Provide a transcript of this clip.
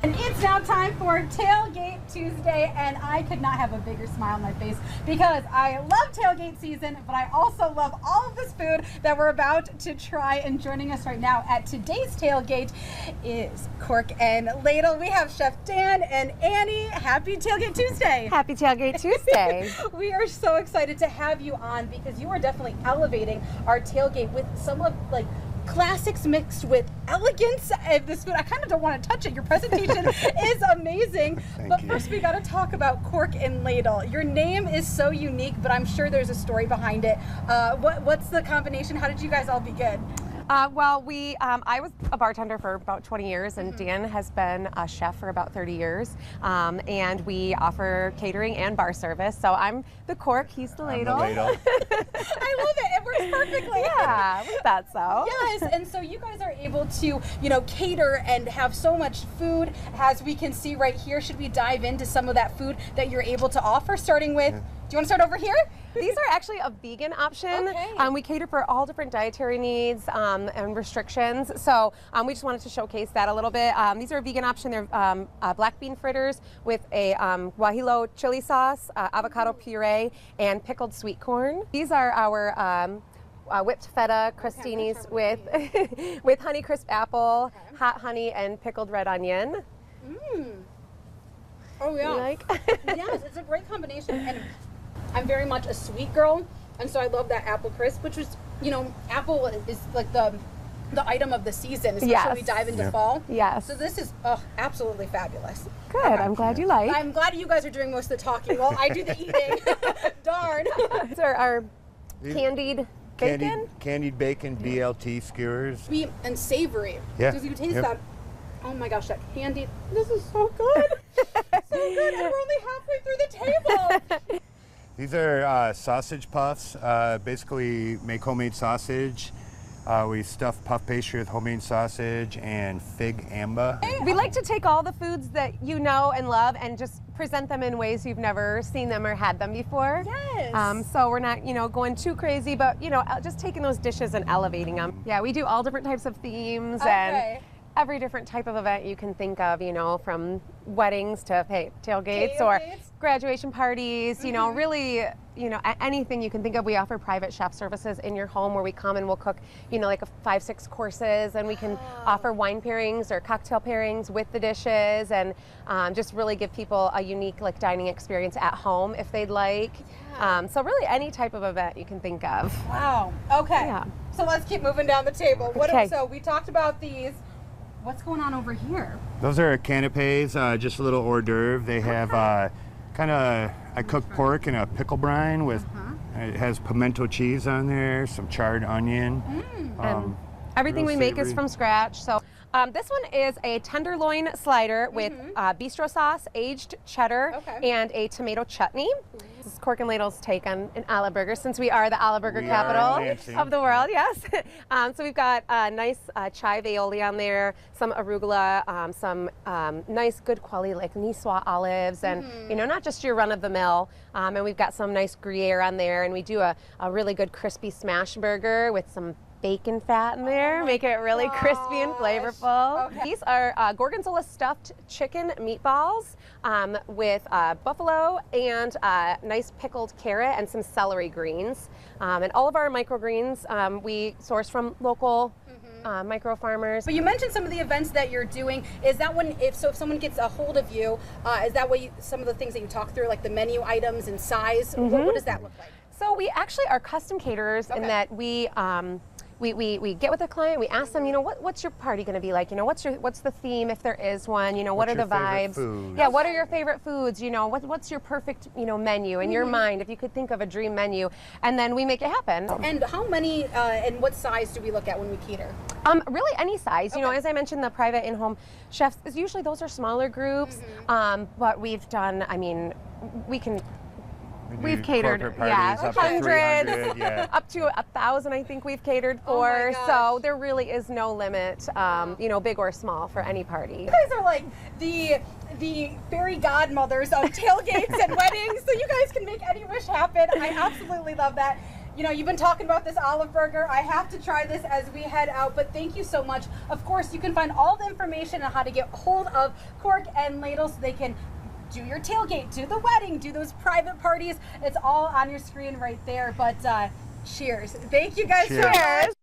And it's now time for Tailgate Tuesday, and I could not have a bigger smile on my face because I love tailgate season, but I also love all of this food that we're about to try. And joining us right now at today's tailgate is Cork and Ladle. We have Chef Dan and Annie. Happy Tailgate Tuesday. Happy Tailgate Tuesday. We are so excited to have you on because you are definitely elevating our tailgate with some of classics mixed with elegance of this food. I kind of don't want to touch it. Your presentation is amazing. But first we got to talk about Cork and Ladle. Your name is so unique, but I'm sure there's a story behind it. What's the combination? How did you guys all begin? Well, I was a bartender for about 20 years, and Dan has been a chef for about 30 years. And we offer catering and bar service. So I'm the Cork, he's the Ladle. I love it. It works perfectly. Yeah, we thought so. Yes, and so you guys are able to, cater and have so much food, as we can see right here. Should we dive into some of that food that you're able to offer, starting with, do you want to start over here? These are actually a vegan option. Okay. We cater for all different dietary needs and restrictions. So we just wanted to showcase that a little bit. These are a vegan option. They're black bean fritters with a guajillo chili sauce, avocado puree, and pickled sweet corn. These are our whipped feta crostinis with with honey crisp apple, hot honey, and pickled red onion. Oh yeah. You like? Yes, it's a great combination. And I'm very much a sweet girl, and so I love that apple crisp, which was, apple is like the item of the season, especially when we dive into fall. Yes. So this is absolutely fabulous. Good. I'm glad you like. I'm glad you guys are doing most of the talking while I do the eating. Darn. These are our candied bacon. Candied bacon, BLT skewers. Sweet and savory. Yeah. Because you taste that. Oh my gosh, that candied. This is so good. So good. And we're only halfway through the table. These are sausage puffs. Basically make homemade sausage. We stuff puff pastry with homemade sausage and fig amba. We like to take all the foods that you know and love and just present them in ways you've never seen them or had them before. Yes. So we're not, going too crazy, but, just taking those dishes and elevating them. Yeah, we do all different types of themes and every different type of event you can think of, from weddings to tailgates or graduation parties, really, anything you can think of. We offer private chef services in your home where we come and we'll cook, like 5-6 courses, and we can offer wine pairings or cocktail pairings with the dishes, and just really give people a unique dining experience at home if they'd like. So really any type of event you can think of. Wow. Okay. Yeah. So let's keep moving down the table. So we talked about these. What's going on over here? Those are canapes, just a little hors d'oeuvre. They have I cook pork in a pickle brine with, it has pimento cheese on there, some charred onion. And everything we make is from scratch. So this one is a tenderloin slider with bistro sauce, aged cheddar, and a tomato chutney. This is Cork and Ladle's take on an olive burger, since we are the olive burger capital of the world, yes. So we've got a nice chive aioli on there, some arugula, some nice good quality Niçoise olives, and not just your run-of-the-mill. And we've got some nice Gruyere on there, and we do a really good crispy smash burger with some bacon fat in there, make it really crispy and flavorful. These are gorgonzola stuffed chicken meatballs with buffalo and nice pickled carrot and some celery greens. And all of our microgreens we source from local micro farmers. But you mentioned some of the events that you're doing. Is that if someone gets a hold of you, is that what some of the things that you talk through, like the menu items and size? What does that look like? So we actually are custom caterers in that we get with a client, we ask them, what's your party going to be like? What's the theme if there is one? What are the vibes? Yeah, what are your favorite foods? What's your perfect, menu in your mind, if you could think of a dream menu, and then we make it happen. And how many and what size do we look at when we cater? Really any size. As I mentioned, the private in-home chefs, is usually those are smaller groups, but we've done, we've catered, up to 300, up to 1,000. I think we've catered for. So there really is no limit, big or small, for any party. You guys are like the fairy godmothers of tailgates and weddings, so you guys can make any wish happen. I absolutely love that. you know, you've been talking about this olive burger. I have to try this as we head out, but thank you so much. Of course, you can find all the information on how to get hold of Cork and Ladle so they can do your tailgate, do the wedding, do those private parties. It's all on your screen right there, but cheers. Thank you guys so much.